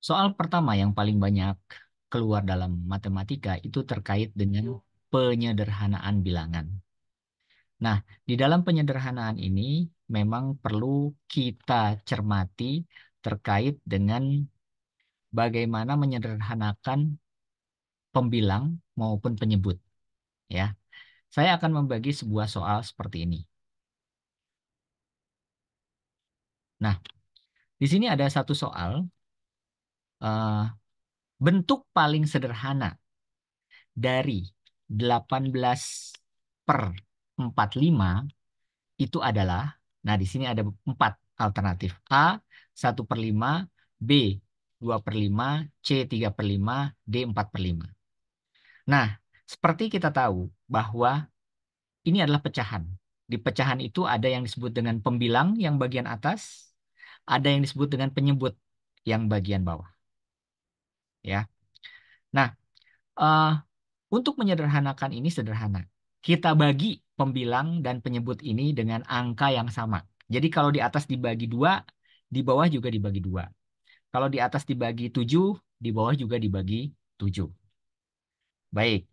Soal pertama yang paling banyak keluar dalam matematika itu terkait dengan penyederhanaan bilangan. Nah, di dalam penyederhanaan ini memang perlu kita cermati terkait dengan bagaimana menyederhanakan pembilang maupun penyebut, ya. Saya akan membagi sebuah soal seperti ini. Nah, di sini ada satu soal, eh, bentuk paling sederhana dari 18 per 45 itu adalah, nah di sini ada 4 alternatif. A, 1/5, B, 2/5, C, 3/5, D, 4/5. Nah, seperti kita tahu bahwa ini adalah pecahan. Di pecahan itu ada yang disebut dengan pembilang yang bagian atas, ada yang disebut dengan penyebut yang bagian bawah. Ya. Nah, eh, untuk menyederhanakan ini sederhana. Kita bagi pembilang dan penyebut ini dengan angka yang sama. Jadi kalau di atas dibagi 2, di bawah juga dibagi 2. Kalau di atas dibagi 7, di bawah juga dibagi 7. Baik,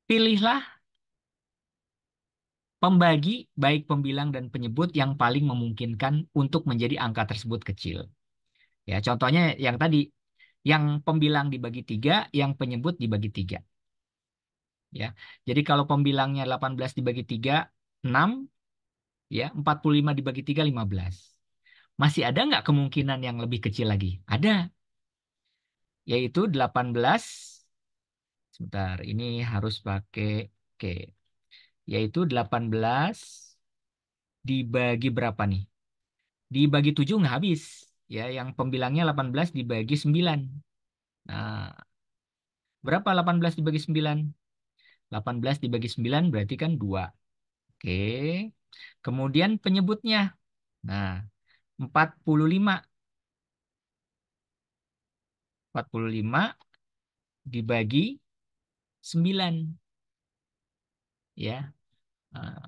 pilihlah pembagi baik pembilang dan penyebut yang paling memungkinkan untuk menjadi angka tersebut kecil. Ya, contohnya yang tadi, yang pembilang dibagi 3, yang penyebut dibagi 3. Ya. Jadi kalau pembilangnya 18 dibagi 3, 6, ya, 45 dibagi 3, 15. Masih ada nggak kemungkinan yang lebih kecil lagi? Ada, yaitu 18, sebentar, ini harus pakai, oke, yaitu 18 dibagi berapa nih? Dibagi 7 nggak habis. Ya, yang pembilangnya 18 dibagi 9. Nah, berapa 18 dibagi 9? 18 dibagi 9 berarti kan 2. Oke. Kemudian penyebutnya. Nah, 45. 45 dibagi 9. Ya.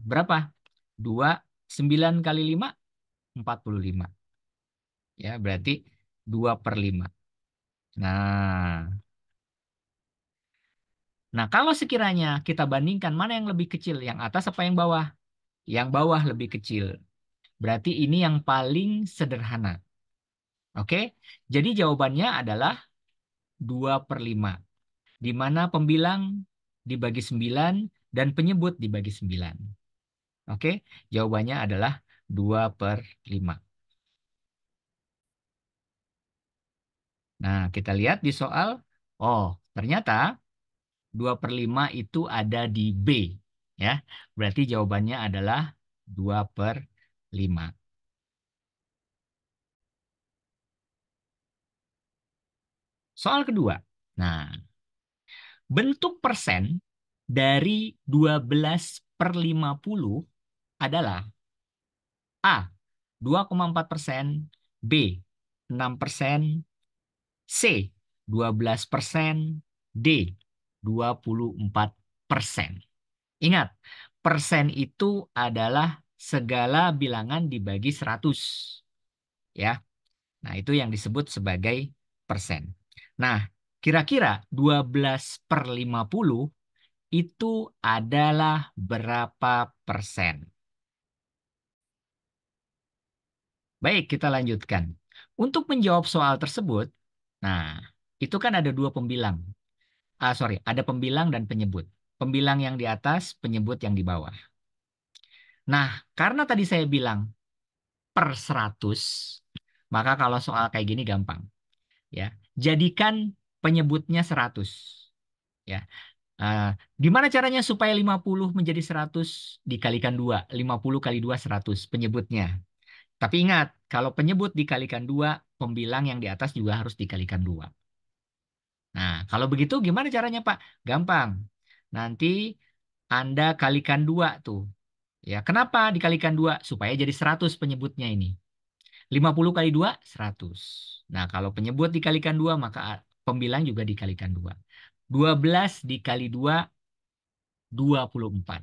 Berapa? 2. 9 kali 5, 45. Ya, berarti 2/5. Nah, nah kalau sekiranya kita bandingkan mana yang lebih kecil, yang atas apa yang bawah? Yang bawah lebih kecil. Berarti ini yang paling sederhana. Oke? Jadi jawabannya adalah 2/5. Di mana pembilang dibagi 9 dan penyebut dibagi 9. Oke? Jawabannya adalah 2/5. Nah, kita lihat di soal. Oh, ternyata 2/5 itu ada di B. Ya, berarti jawabannya adalah 2/5. Soal kedua. Nah, bentuk persen dari 12/50 adalah A, 2,4%, B, 6%, C, 12%, D, 24%. Ingat, persen itu adalah segala bilangan dibagi 100. Ya. Nah, itu yang disebut sebagai persen. Nah, kira-kira 12/50 itu adalah berapa persen? Baik, kita lanjutkan. Untuk menjawab soal tersebut, nah, itu kan ada dua pembilang. Sorry, ada pembilang dan penyebut. Pembilang yang di atas, penyebut yang di bawah. Nah, karena tadi saya bilang per 100, maka kalau soal kayak gini gampang. Ya, jadikan penyebutnya 100. Ya. Ah, gimana caranya supaya 50 menjadi 100? Dikalikan 2. 50 kali 2, 100 penyebutnya. Tapi ingat, kalau penyebut dikalikan 2, pembilang yang di atas juga harus dikalikan 2. Nah, kalau begitu gimana caranya, Pak? Gampang. Nanti Anda kalikan 2 tuh. Ya, kenapa dikalikan 2? Supaya jadi 100 penyebutnya ini. 50 kali 2, 100. Nah, kalau penyebut dikalikan 2, maka pembilang juga dikalikan 2. 12 dikali 2, 24.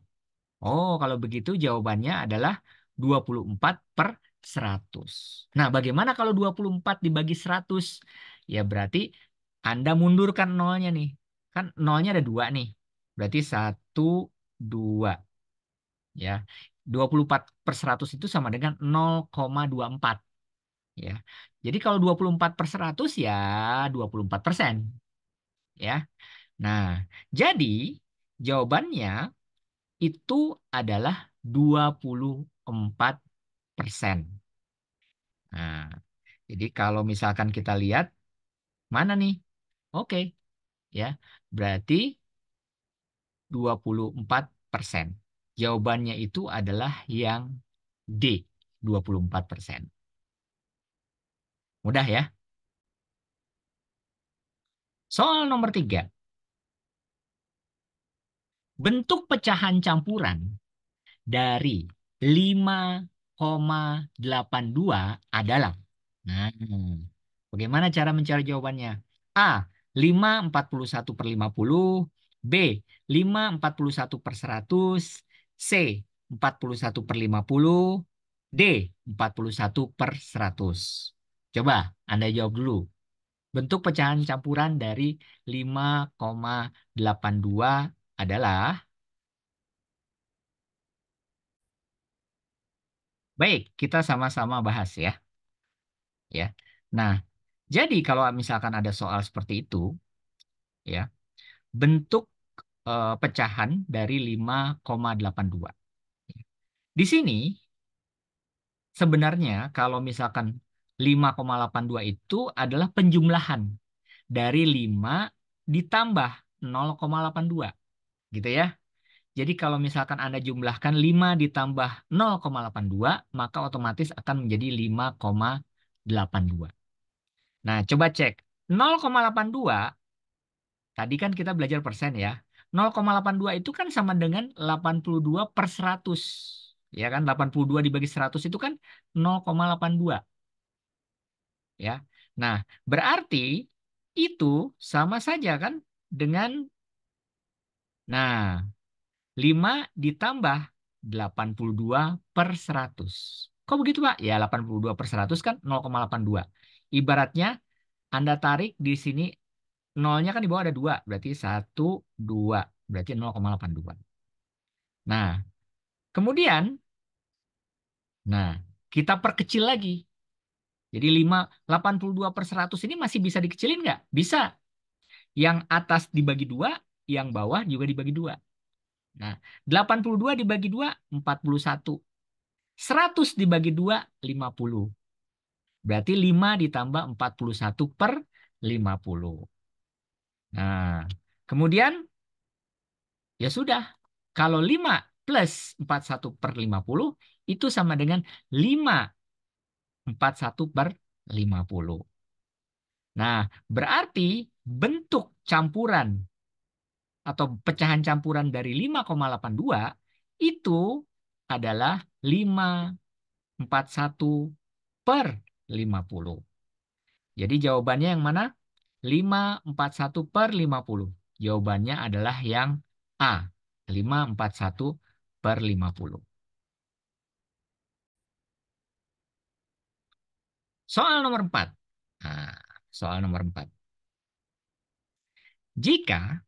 Oh, kalau begitu jawabannya adalah 24/100. 100. Nah, bagaimana kalau 24 dibagi 100? Ya berarti Anda mundurkan nolnya nih. Kan nolnya ada 2 nih. Berarti 1, 2. Ya. 24/100 itu sama dengan 0,24. Ya. Jadi kalau 24/100 ya 24%. Ya. Nah, jadi jawabannya itu adalah 24%. Nah, jadi kalau misalkan kita lihat mana nih? Oke, ya. Berarti 24%. Jawabannya itu adalah yang D, 24%. Mudah ya. Soal nomor 3. Bentuk pecahan campuran dari 5,82 adalah. Nah, bagaimana cara mencari jawabannya? A. 5/41/50. B. 5/41/100. C. 41/50. D. 41/100. Coba Anda jawab dulu. Bentuk pecahan campuran dari 5,82 adalah. Baik, kita sama-sama bahas ya. Ya. Nah, jadi kalau misalkan ada soal seperti itu, ya, bentuk pecahan dari 5,82. Di sini sebenarnya kalau misalkan 5,82 itu adalah penjumlahan dari 5 ditambah 0,82, gitu ya. Jadi kalau misalkan Anda jumlahkan 5 ditambah 0,82, maka otomatis akan menjadi 5,82. Nah, coba cek. 0,82, tadi kan kita belajar persen ya. 0,82 itu kan sama dengan 82/100. Ya kan, 82 dibagi 100 itu kan 0,82. Ya. Nah, berarti itu sama saja kan dengan, nah, 5 ditambah 82/100. Kok begitu, Pak? Ya, 82/100 kan 0,82. Ibaratnya Anda tarik di sini, nolnya kan di bawah ada 2. Berarti 1, 2. Berarti 0,82. Nah, kemudian, nah, kita perkecil lagi. Jadi 82/100 ini masih bisa dikecilin nggak? Bisa. Yang atas dibagi 2, yang bawah juga dibagi 2. Nah, 82 dibagi 2, 41. 100 dibagi 2, 50. Berarti 5 ditambah 41/50. Nah, kemudian ya sudah. Kalau 5 plus 41/50 itu sama dengan 5/41/50. Nah, berarti bentuk campuran atau pecahan campuran dari 5,82 itu adalah 5/41/50. Jadi jawabannya yang mana? 5/41/50. Jawabannya adalah yang A. 5/41/50. Soal nomor 4. Nah, soal nomor 4. Jika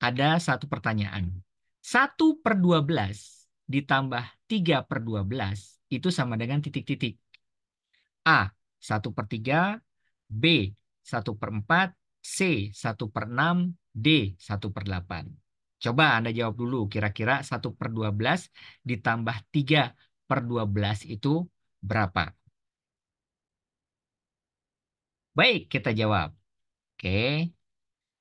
ada satu pertanyaan, 1/12 ditambah 3/12 itu sama dengan titik-titik. A. 1/3, B. 1/4, C. 1/6, D. 1/8. Coba Anda jawab dulu, kira-kira 1/12 ditambah 3/12 itu berapa? Baik, kita jawab. Oke.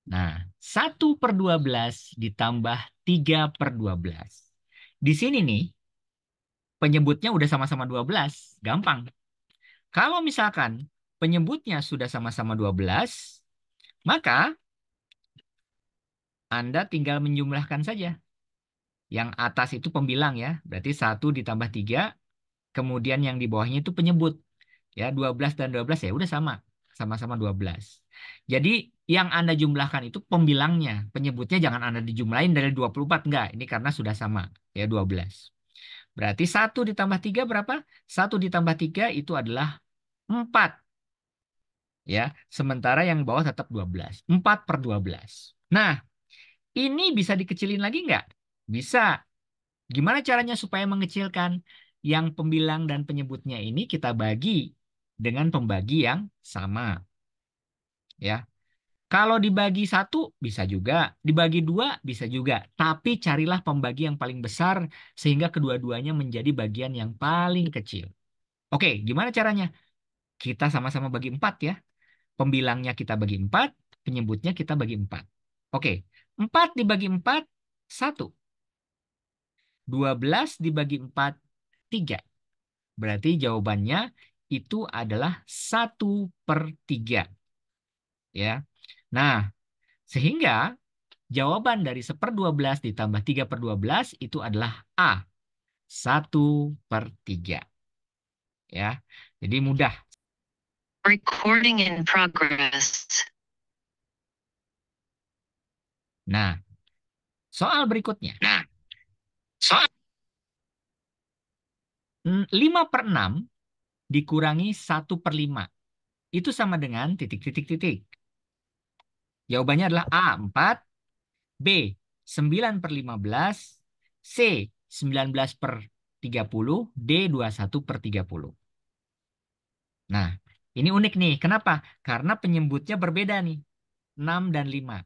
Nah, 1/12 ditambah 3/12. Di sini nih, penyebutnya udah sama-sama 12. Gampang. Kalau misalkan penyebutnya sudah sama-sama 12, maka Anda tinggal menjumlahkan saja. Yang atas itu pembilang ya, berarti 1 ditambah 3, kemudian yang di bawahnya itu penyebut. Ya, 12 dan 12 ya udah sama. Sama-sama 12. Jadi yang Anda jumlahkan itu pembilangnya. Penyebutnya jangan Anda dijumlahin dari 24. Enggak, ini karena sudah sama. Ya, 12. Berarti 1 ditambah 3 berapa? 1 ditambah 3 itu adalah 4. Ya, sementara yang bawah tetap 12. 4/12. Nah, ini bisa dikecilin lagi nggak? Bisa. Gimana caranya supaya mengecilkan? Yang pembilang dan penyebutnya ini kita bagi dengan pembagi yang sama. Ya, kalau dibagi 1 bisa juga, dibagi 2 bisa juga. Tapi carilah pembagi yang paling besar sehingga kedua-duanya menjadi bagian yang paling kecil. Oke, gimana caranya? Kita sama-sama bagi 4 ya. Pembilangnya kita bagi 4, penyebutnya kita bagi 4. Oke, 4 dibagi 4, 1. 12 dibagi 4, 3. Berarti jawabannya itu adalah 1/3. Ya. Nah, sehingga jawaban dari 1/12 ditambah 3/12 itu adalah A. 1/3. Ya. Jadi mudah. Recording in progress. Nah, soal berikutnya. Soal 5/6 dikurangi 1/5. Itu sama dengan titik-titik-titik. Jawabannya adalah A. 4, B. 9/15, C. 19/30, D. 21/30. Nah, ini unik nih. Kenapa? Karena penyebutnya berbeda nih. 6 dan 5.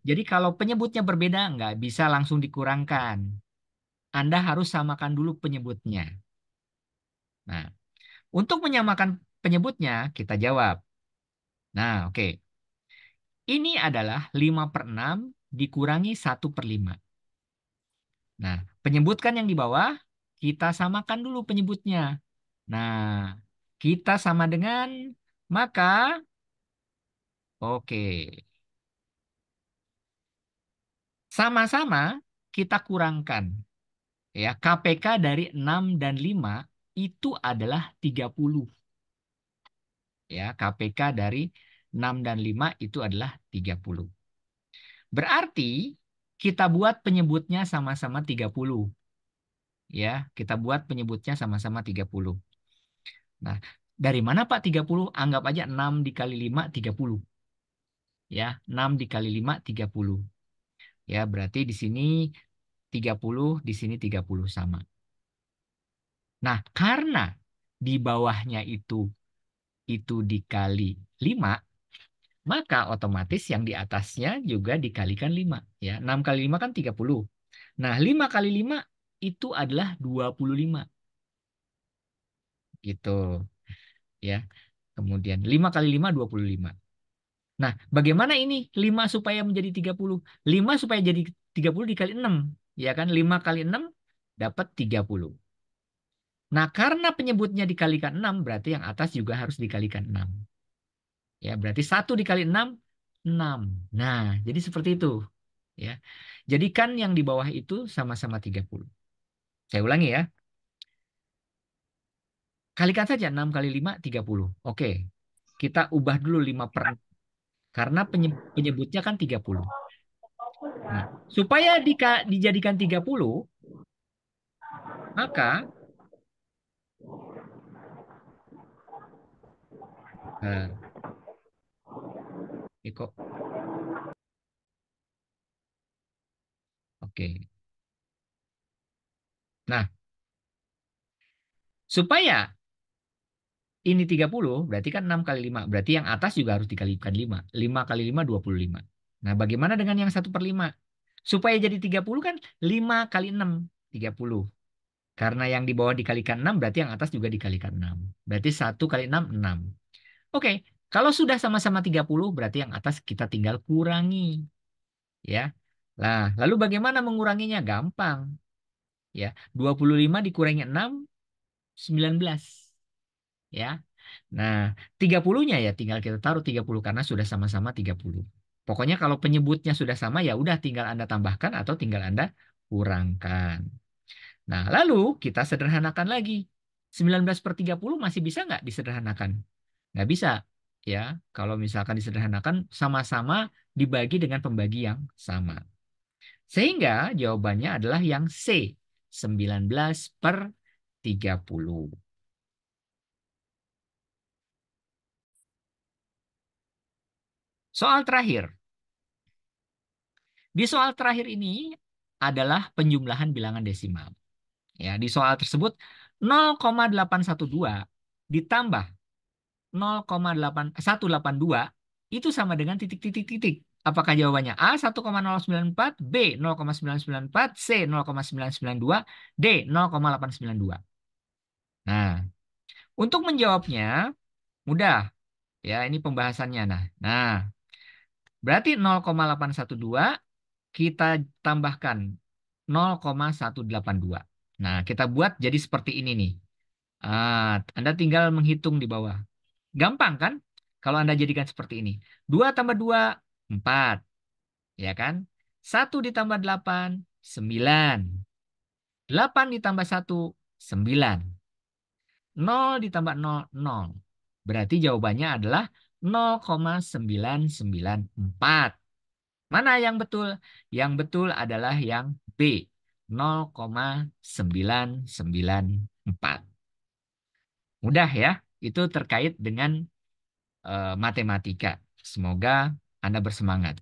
Jadi kalau penyebutnya berbeda, nggak bisa langsung dikurangkan. Anda harus samakan dulu penyebutnya. Nah, untuk menyamakan penyebutnya, kita jawab. Nah, oke. Ini adalah 5/6 dikurangi 1/5. Nah, penyebutkan yang di bawah, kita samakan dulu penyebutnya. Nah, kita sama dengan, maka, oke. Sama-sama kita kurangkan. Ya, KPK dari 6 dan 5 itu adalah 30. Ya, KPK dari 6 dan 5 itu adalah 30. Berarti kita buat penyebutnya sama-sama 30. Ya, kita buat penyebutnya sama-sama 30. Nah, dari mana Pak 30? Anggap aja 6 dikali 5, 30. Ya, 6 dikali 5, 30. Ya, berarti di sini 30, di sini 30 sama. Nah, karena di bawahnya itu dikali 5, maka otomatis yang di atasnya juga dikalikan 5. Ya, 6 kali 5 kan 30. Nah, 5 kali 5 itu adalah 25. Gitu. Ya. Kemudian 5 kali 5, 25. Nah, bagaimana ini 5 supaya menjadi 30? 5 supaya jadi 30 dikali 6. Ya kan? 5 kali 6 dapat 30. Nah, karena penyebutnya dikalikan 6, berarti yang atas juga harus dikalikan 6. Ya, berarti 1 dikali 6, 6. Nah, jadi seperti itu. Ya. Jadikan yang di bawah itu sama-sama 30. Saya ulangi ya. Kalikan saja 6 kali 5, 30. Oke. Kita ubah dulu 5/6. Karena penyebutnya kan 30. Nah, supaya dijadikan 30, maka eh, kok oke. Nah, supaya ini 30, berarti kan 6 kali 5. Berarti yang atas juga harus dikalikan 5. 5 kali 5, 25. Nah, bagaimana dengan yang 1/5? Supaya jadi 30 kan 5 kali 6, 30. Karena yang di bawah dikalikan 6, berarti yang atas juga dikalikan 6. Berarti 1 kali 6, 6. Oke, kalau sudah sama-sama 30, berarti yang atas kita tinggal kurangi. Ya. Nah, lalu bagaimana menguranginya? Gampang. Ya, 25 dikurangi 6, 19. Ya. Nah, 30-nya ya tinggal kita taruh 30 karena sudah sama-sama 30. Pokoknya kalau penyebutnya sudah sama ya udah tinggal Anda tambahkan atau tinggal Anda kurangkan. Nah, lalu kita sederhanakan lagi. 19/30 masih bisa nggak disederhanakan? Nggak bisa. Ya, kalau misalkan disederhanakan sama-sama dibagi dengan pembagi yang sama. Sehingga jawabannya adalah yang C. 19/30. Soal terakhir. Di soal terakhir ini adalah penjumlahan bilangan desimal. Ya, di soal tersebut 0,812 ditambah 0,8182 itu sama dengan titik-titik-titik. Apakah jawabannya A 1,094, B 0,994, C 0,992, D 0,892? Nah, untuk menjawabnya mudah ya, ini pembahasannya. Nah, berarti 0,812 kita tambahkan 0,182. Nah, kita buat jadi seperti ini nih. Anda tinggal menghitung di bawah. Gampang kan? Kalau Anda jadikan seperti ini. 2 tambah 2, 4. Ya kan? 1 ditambah 8, 9. 8 ditambah 1, 9. 0 ditambah 0, 0. Berarti jawabannya adalah 0,994. Mana yang betul? Yang betul adalah yang B. 0,994. Mudah ya. Itu terkait dengan matematika. Semoga Anda bersemangat.